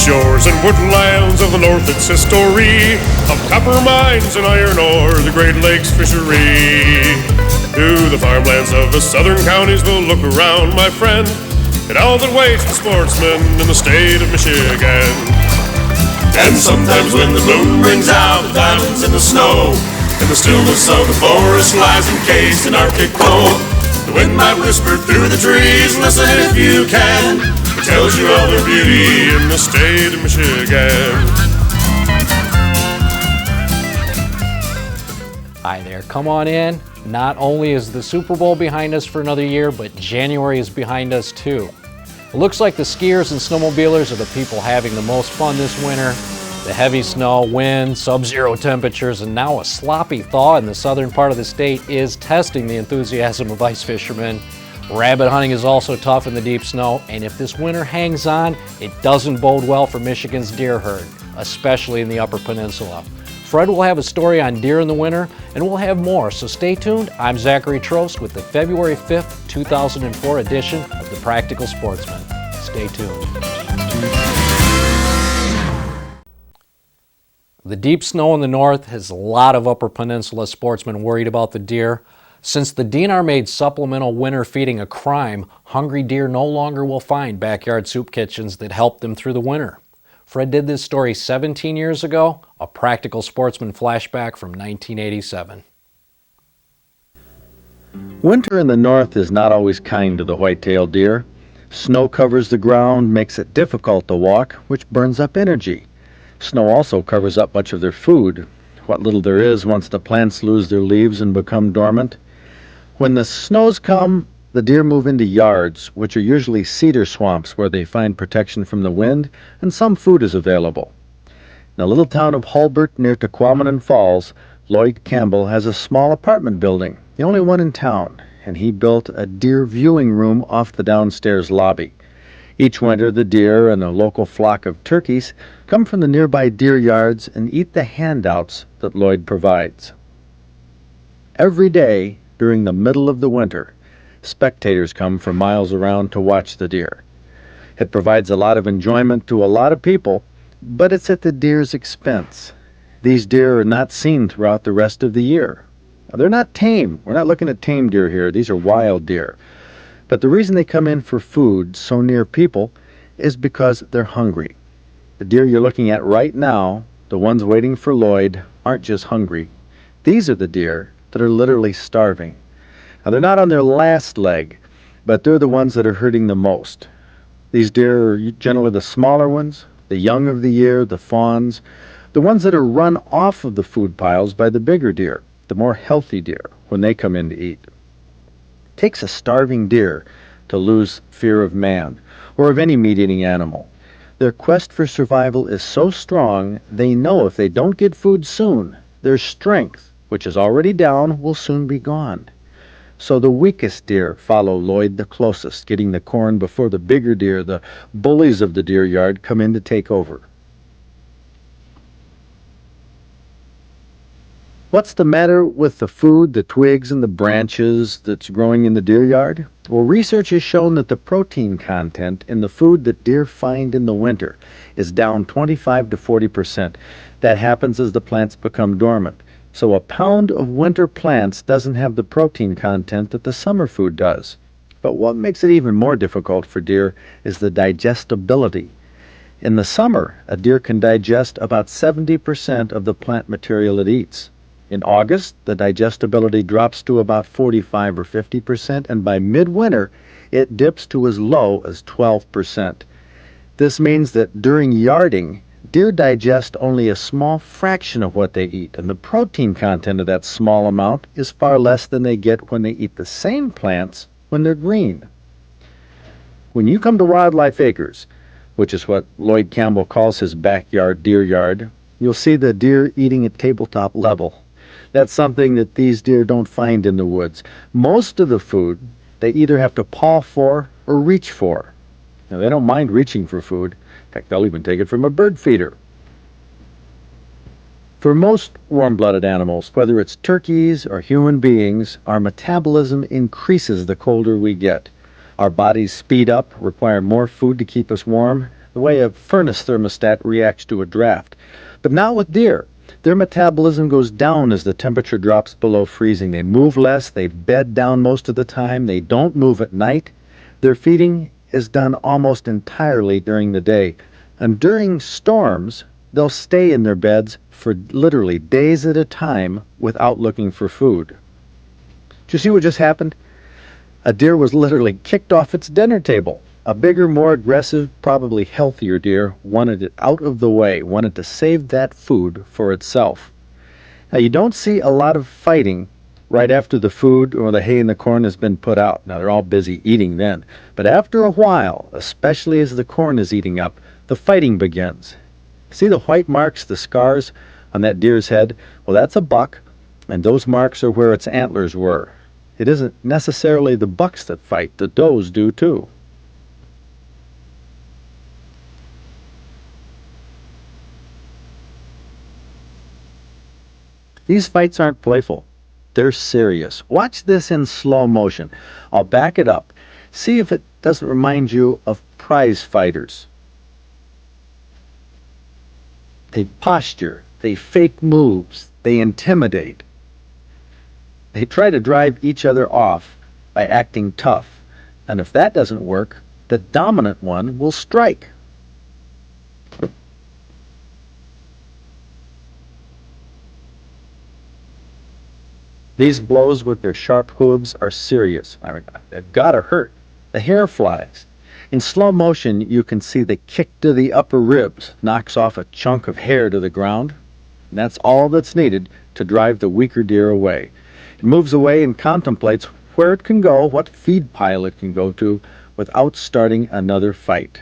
shores and woodlands of the north, its history of copper mines and iron ore, the Great Lakes fishery. To the farmlands of the southern counties we'll look around, my friend, at all that waits the sportsman in the state of Michigan. And sometimes when the moon brings out the diamonds in the snow, and the stillness of the forest lies encased in Arctic cold, the wind might whisper through the trees, listen if you can, it tells you of their beauty in the state of Michigan. Hi there, come on in. Not only is the Super Bowl behind us for another year, but January is behind us too. It looks like the skiers and snowmobilers are the people having the most fun this winter. The heavy snow, wind, sub-zero temperatures, and now a sloppy thaw in the southern part of the state is testing the enthusiasm of ice fishermen. Rabbit hunting is also tough in the deep snow, and if this winter hangs on, it doesn't bode well for Michigan's deer herd, especially in the Upper Peninsula. Fred will have a story on deer in the winter, and we'll have more, so stay tuned. I'm Zachary Trost with the February 5th, 2004 edition of The Practical Sportsman. Stay tuned. The deep snow in the north has a lot of Upper Peninsula sportsmen worried about the deer. Since the DNR made supplemental winter feeding a crime, hungry deer no longer will find backyard soup kitchens that help them through the winter. Fred did this story 17 years ago, a Practical Sportsman flashback from 1987. Winter in the north is not always kind to the white-tailed deer. Snow covers the ground, makes it difficult to walk, which burns up energy. Snow also covers up much of their food, what little there is once the plants lose their leaves and become dormant. When the snows come, the deer move into yards, which are usually cedar swamps where they find protection from the wind and some food is available. In the little town of Hulbert near Tequamanon Falls, Lloyd Campbell has a small apartment building, the only one in town, and he built a deer viewing room off the downstairs lobby. Each winter, the deer and a local flock of turkeys come from the nearby deer yards and eat the handouts that Lloyd provides. Every day during the middle of the winter, spectators come from miles around to watch the deer. It provides a lot of enjoyment to a lot of people, but it's at the deer's expense. These deer are not seen throughout the rest of the year. Now, they're not tame. We're not looking at tame deer here. These are wild deer. But the reason they come in for food so near people is because they're hungry. The deer you're looking at right now, the ones waiting for Lloyd, aren't just hungry. These are the deer that are literally starving. Now, they're not on their last leg, but they're the ones that are hurting the most. These deer are generally the smaller ones, the young of the year, the fawns, the ones that are run off of the food piles by the bigger deer, the more healthy deer, when they come in to eat. It takes a starving deer to lose fear of man, or of any meat-eating animal. Their quest for survival is so strong, they know if they don't get food soon, their strength, which is already down, will soon be gone. So the weakest deer follow Lloyd the closest, getting the corn before the bigger deer, the bullies of the deer yard, come in to take over. What's the matter with the food, the twigs, and the branches that's growing in the deer yard? Well, research has shown that the protein content in the food that deer find in the winter is down 25 to 40%. That happens as the plants become dormant. So a pound of winter plants doesn't have the protein content that the summer food does. But what makes it even more difficult for deer is the digestibility. In the summer, a deer can digest about 70% of the plant material it eats. In August, the digestibility drops to about 45 or 50%, and by midwinter, it dips to as low as 12%. This means that during yarding, deer digest only a small fraction of what they eat, and the protein content of that small amount is far less than they get when they eat the same plants when they're green. When you come to Wildlife Acres, which is what Lloyd Campbell calls his backyard deer yard, you'll see the deer eating at tabletop level. That's something that these deer don't find in the woods. Most of the food they either have to paw for or reach for. Now, they don't mind reaching for food. In fact, they'll even take it from a bird feeder. For most warm-blooded animals, whether it's turkeys or human beings, our metabolism increases the colder we get. Our bodies speed up, require more food to keep us warm. the way a furnace thermostat reacts to a draft. But not with deer. Their metabolism goes down as the temperature drops below freezing. They move less, they bed down most of the time, they don't move at night. Their feeding is done almost entirely during the day. And during storms, they'll stay in their beds for literally days at a time without looking for food. Did you see what just happened? A deer was literally kicked off its dinner table. A bigger, more aggressive, probably healthier deer wanted it out of the way, wanted to save that food for itself. Now, you don't see a lot of fighting right after the food or the hay and the corn has been put out. Now, they're all busy eating then. But after a while, especially as the corn is eating up, the fighting begins. See the white marks, the scars on that deer's head? Well, that's a buck, and those marks are where its antlers were. It isn't necessarily the bucks that fight, the does do too. These fights aren't playful. They're serious. Watch this in slow motion. I'll back it up. See if it doesn't remind you of prize fighters. They posture, they fake moves, they intimidate. They try to drive each other off by acting tough. And if that doesn't work, the dominant one will strike. These blows with their sharp hooves are serious. They've gotta hurt. The hair flies. In slow motion, you can see the kick to the upper ribs knocks off a chunk of hair to the ground. And that's all that's needed to drive the weaker deer away. It moves away and contemplates where it can go, what feed pile it can go to, without starting another fight.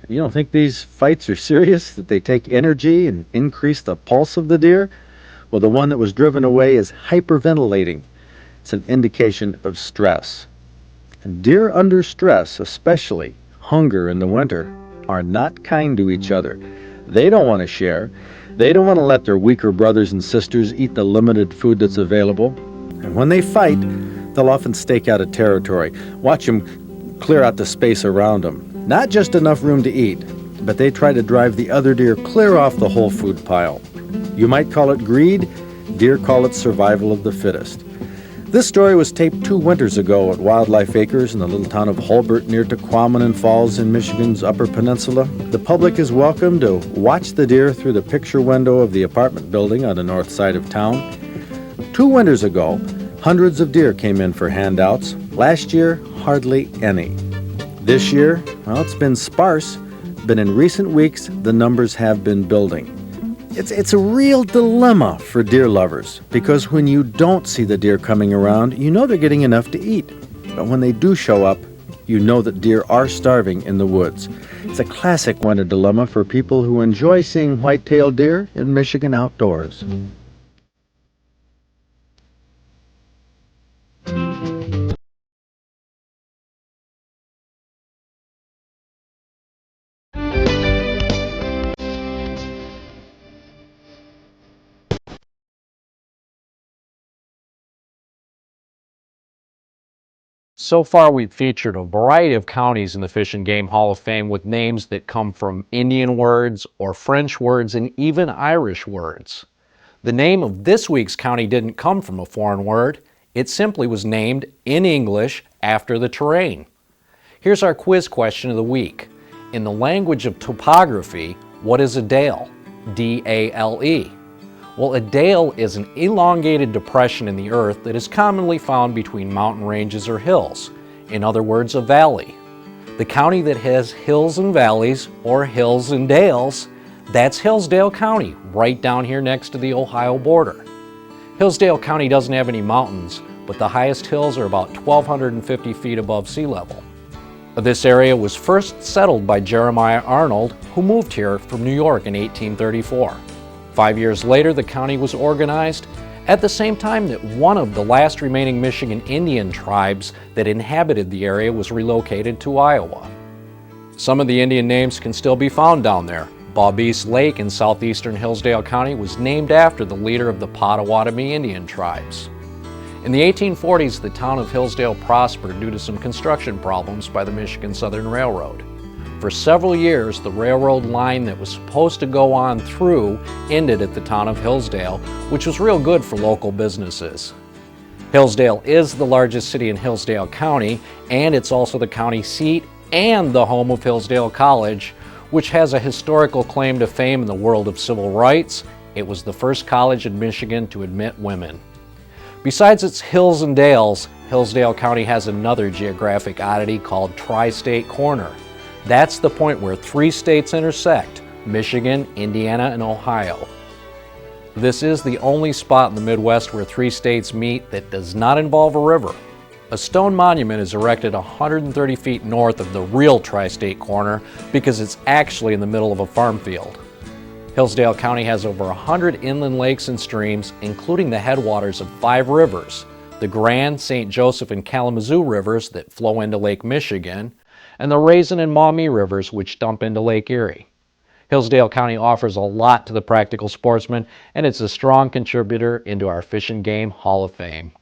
You don't think these fights are serious, that they take energy and increase the pulse of the deer? Well, the one that was driven away is hyperventilating. It's an indication of stress. And deer under stress, especially hunger in the winter, are not kind to each other. They don't want to share. They don't want to let their weaker brothers and sisters eat the limited food that's available. And when they fight, they'll often stake out a territory. Watch them clear out the space around them. Not just enough room to eat, but they try to drive the other deer clear off the whole food pile. You might call it greed. Deer call it survival of the fittest. This story was taped 2 winters ago at Wildlife Acres in the little town of Holbert near Tequamanen Falls in Michigan's Upper Peninsula. The public is welcome to watch the deer through the picture window of the apartment building on the north side of town. 2 winters ago, hundreds of deer came in for handouts. Last year, hardly any. This year, well, it's been sparse, but in recent weeks, the numbers have been building. It's a real dilemma for deer lovers, because when you don't see the deer coming around, you know they're getting enough to eat. But when they do show up, you know that deer are starving in the woods. It's a classic winter dilemma for people who enjoy seeing white-tailed deer in Michigan outdoors. So far, we've featured a variety of counties in the Fish and Game Hall of Fame with names that come from Indian words or French words and even Irish words. The name of this week's county didn't come from a foreign word. It simply was named in English after the terrain. Here's our quiz question of the week. In the language of topography, what is a dale? D-A-L-E. Well, a dale is an elongated depression in the earth that is commonly found between mountain ranges or hills. In other words, a valley. The county that has hills and valleys, or hills and dales, that's Hillsdale County, right down here next to the Ohio border. Hillsdale County doesn't have any mountains, but the highest hills are about 1,250 feet above sea level. This area was first settled by Jeremiah Arnold, who moved here from New York in 1834. 5 years later, the county was organized at the same time that one of the last remaining Michigan Indian tribes that inhabited the area was relocated to Iowa. Some of the Indian names can still be found down there. Bawbeese Lake in southeastern Hillsdale County was named after the leader of the Potawatomi Indian tribes. In the 1840s, the town of Hillsdale prospered due to some construction problems by the Michigan Southern Railroad. For several years, the railroad line that was supposed to go on through ended at the town of Hillsdale, which was real good for local businesses. Hillsdale is the largest city in Hillsdale County, and it's also the county seat and the home of Hillsdale College, which has a historical claim to fame in the world of civil rights. It was the first college in Michigan to admit women. Besides its hills and dales, Hillsdale County has another geographic oddity called Tri-State Corner. That's the point where 3 states intersect: Michigan, Indiana, and Ohio. This is the only spot in the Midwest where 3 states meet that does not involve a river. A stone monument is erected 130 feet north of the real Tri-State Corner because it's actually in the middle of a farm field. Hillsdale County has over 100 inland lakes and streams, including the headwaters of 5 rivers: the Grand, St. Joseph, and Kalamazoo rivers that flow into Lake Michigan, and the Raisin and Maumee rivers which dump into Lake Erie. Hillsdale County offers a lot to the practical sportsman, and it's a strong contributor into our Fish and Game Hall of Fame.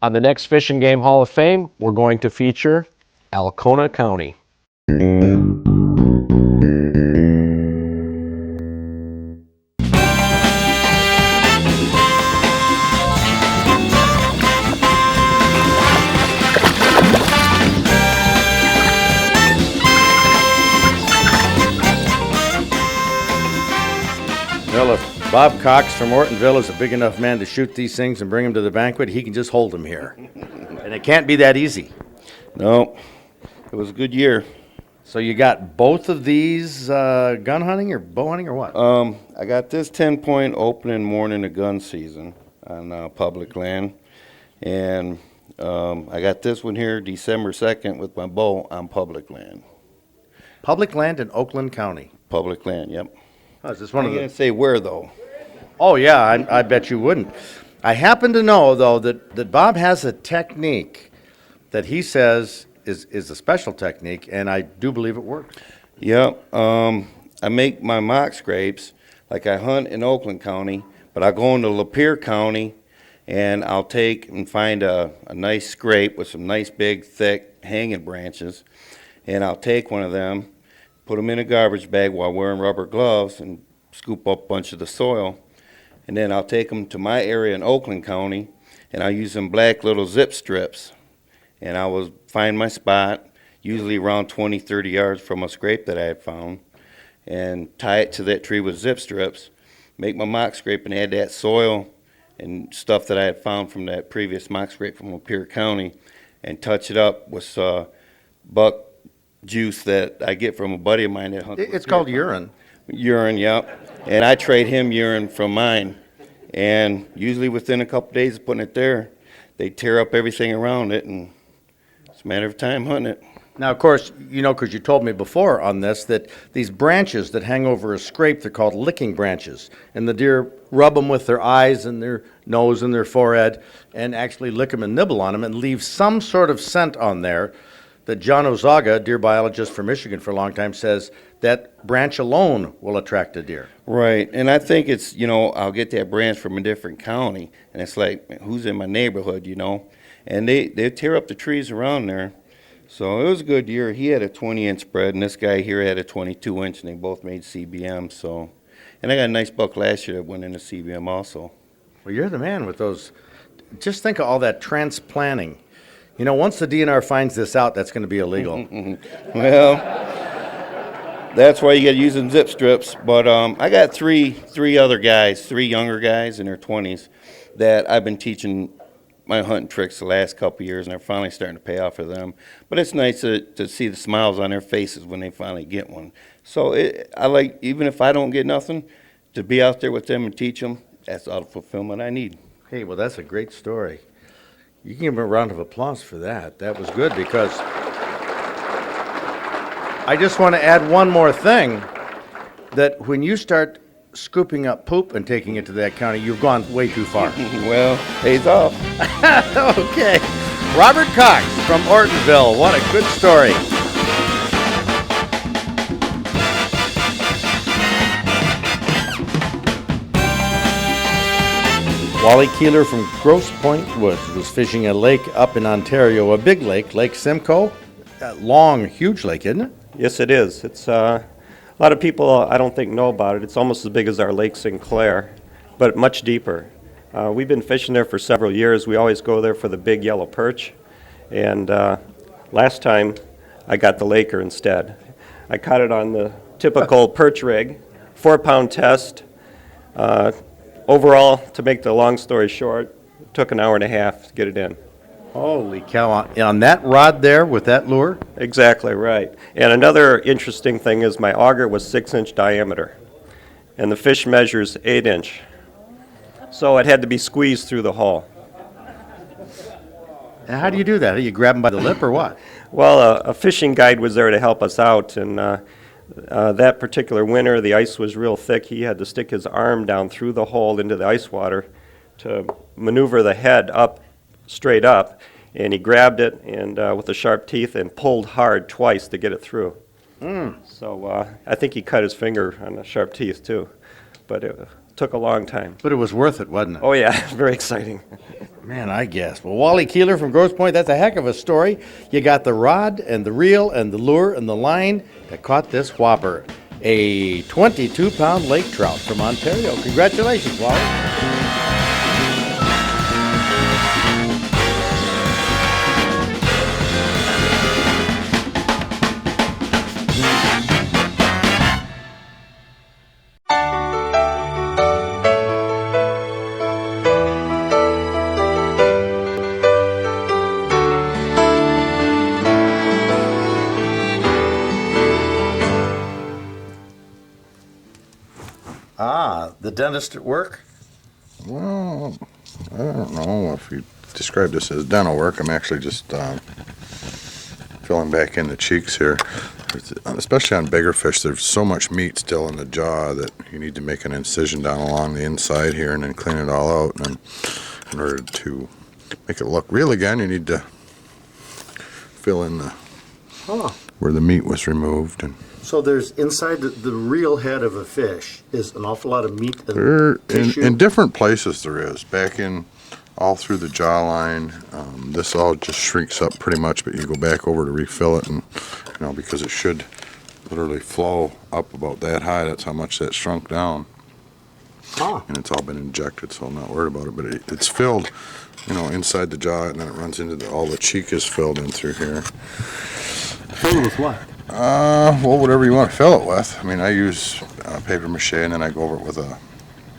On the next Fish and Game Hall of Fame, we're going to feature Alcona County. Well, if Bob Cox from Ortonville is a big enough man to shoot these things and bring them to the banquet, he can just hold them here. And it can't be that easy. No, it was a good year. So you got both of these gun hunting or bow hunting or what? I got this 10-point opening morning of gun season on public land. And I got this one here December 2nd with my bow on public land. Public land in Oakland County. Public land, yep. Oh, is this one I'm of going the... to say where, though. Oh, yeah, I bet you wouldn't. I happen to know, though, that Bob has a technique that he says is a special technique, and I do believe it works. Yep. I make my mock scrapes like I hunt in Oakland County, but I go into Lapeer County, and I'll take and find a nice scrape with some nice big, thick, hanging branches, and I'll take one of them, put them in a garbage bag while wearing rubber gloves and scoop up a bunch of the soil. And then I'll take them to my area in Oakland County, and I'll use them black little zip strips. And I will find my spot, usually around 20, 30 yards from a scrape that I had found, and tie it to that tree with zip strips, make my mock scrape and add that soil and stuff that I had found from that previous mock scrape from Lapeer County, and touch it up with buck juice that I get from a buddy of mine that hunts. It's called urine. Urine, yep. And I trade him urine from mine. And usually within a couple days of putting it there, they tear up everything around it, and it's a matter of time hunting it. Now, of course, you know, because you told me before on this, that these branches that hang over a scrape, they're called licking branches. And the deer rub them with their eyes and their nose and their forehead and actually lick them and nibble on them and leave some sort of scent on there that John Ozaga, deer biologist from Michigan for a long time, says that branch alone will attract a deer. Right, and I think it's, I'll get that branch from a different county, and it's like, who's in my neighborhood, And they tear up the trees around there. So it was a good year. He had a 20-inch spread, and this guy here had a 22-inch, and they both made CBM. So, and I got a nice buck last year that went into CBM also. Well, you're the man with those. Just think of all that transplanting. Once the DNR finds this out, that's going to be illegal. Well, that's why you got to use them zip strips. But I got three other guys, 3 younger guys in their 20s, that I've been teaching my hunting tricks the last couple of years, and they're finally starting to pay off for them. But it's nice to see the smiles on their faces when they finally get one. So I like, even if I don't get nothing, to be out there with them and teach them, that's all the fulfillment I need. Hey, well, that's a great story. You can give him a round of applause for that. That was good, because I just want to add one more thing, that when you start scooping up poop and taking it to that county, you've gone way too far. Well, pays off. Okay. Robert Cox from Ortonville. What a good story. Wally Keeler from Grosse Pointe Woods was fishing a lake up in Ontario, a big lake, Lake Simcoe. A long, huge lake, isn't it? Yes, it is. It's a lot of people I don't think know about it. It's almost as big as our Lake Sinclair, but much deeper. We've been fishing there for several years. We always go there for the big yellow perch, and last time I got the laker instead. I caught it on the typical perch rig, 4-pound test. Overall, to make the long story short, it took an hour and a half to get it in. Holy cow. On that rod there with that lure? Exactly right. And another interesting thing is my auger was 6-inch diameter, and the fish measures 8-inch. So it had to be squeezed through the hole. And how do you do that? Do you grab them by the lip or what? Well, a fishing guide was there to help us out, and that particular winter, the ice was real thick. He had to stick his arm down through the hole into the ice water to maneuver the head up, straight up, and he grabbed it and with the sharp teeth and pulled hard twice to get it through. So I think he cut his finger on the sharp teeth too, but it took a long time. But it was worth it, wasn't it? Oh yeah, very exciting. Man, I guess. Well, Wally Keeler from Grosse Pointe, that's a heck of a story. You got the rod and the reel and the lure and the line that caught this whopper, a 22-pound lake trout from Ontario. Congratulations, Wally. The dentist at work? Well, I don't know if you describe this as dental work. I'm actually just filling back in the cheeks here. Especially on bigger fish, there's so much meat still in the jaw that you need to make an incision down along the inside here and then clean it all out. And then in order to make it look real again, you need to fill in the where the meat was removed. And So there's inside the real head of a fish is an awful lot of meat and tissue. In different places there is. Back in all through the jawline. This all just shrinks up pretty much, but you go back over to refill it, and because it should literally flow up about that high. That's how much that shrunk down. And it's all been injected, so I'm not worried about it. But it's filled, inside the jaw, and then it runs into all the cheek is filled in through here. Filled with what? Well, whatever you want to fill it with. I mean, I use paper mache, and then I go over it with an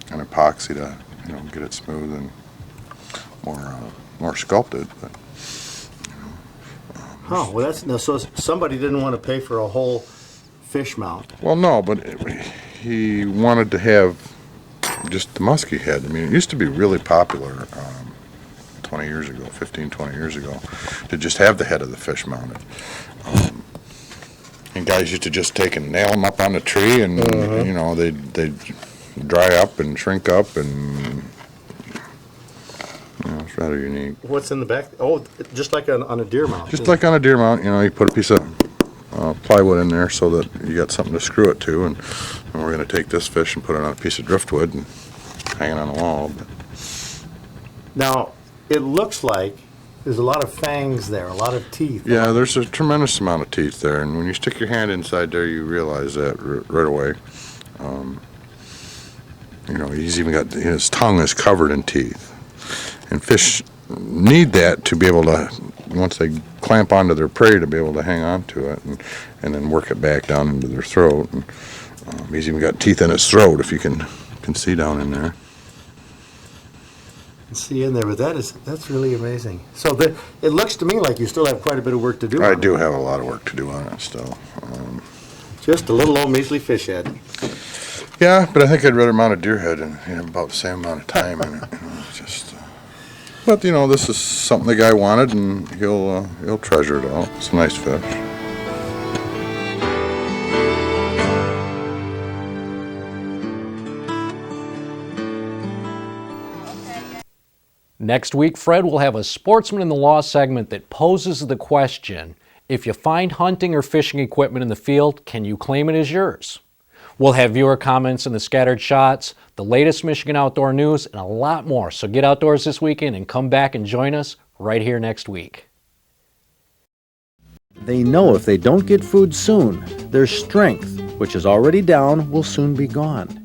epoxy to, get it smooth and more sculpted. But, well, that's so somebody didn't want to pay for a whole fish mount. Well, no, but he wanted to have just the musky head. I mean, it used to be really popular 20 years ago, 20 years ago, to just have the head of the fish mounted. And guys used to just take and nail them up on the tree, and they'd dry up and shrink up, and it's rather unique. What's in the back? Oh, just like on a deer mount. Just like on a deer mount, you put a piece of plywood in there so that you got something to screw it to, and we're going to take this fish and put it on a piece of driftwood and hang it on the wall. But now, it looks like there's a lot of fangs there, a lot of teeth. Yeah, there's a tremendous amount of teeth there, and when you stick your hand inside there, you realize that right away. He's even got, his tongue is covered in teeth. And fish need that to be able to, once they clamp onto their prey, to be able to hang on to it and then work it back down into their throat. And he's even got teeth in his throat, if you can see down in there. see in there, but that's really amazing. So it looks to me like you still have quite a bit of work to do. I on do it. have a lot of work to do on it still. Just a little old measly fish head. Yeah, but I think I'd rather mount a deer head and about the same amount of time in it. Just, but this is something the guy wanted, and he'll treasure it all. It's a nice fish. Next week, Fred will have a Sportsman in the Law segment that poses the question, if you find hunting or fishing equipment in the field, can you claim it as yours? We'll have viewer comments in the scattered shots, the latest Michigan outdoor news, and a lot more. So get outdoors this weekend and come back and join us right here next week. They know if they don't get food soon, their strength, which is already down, will soon be gone.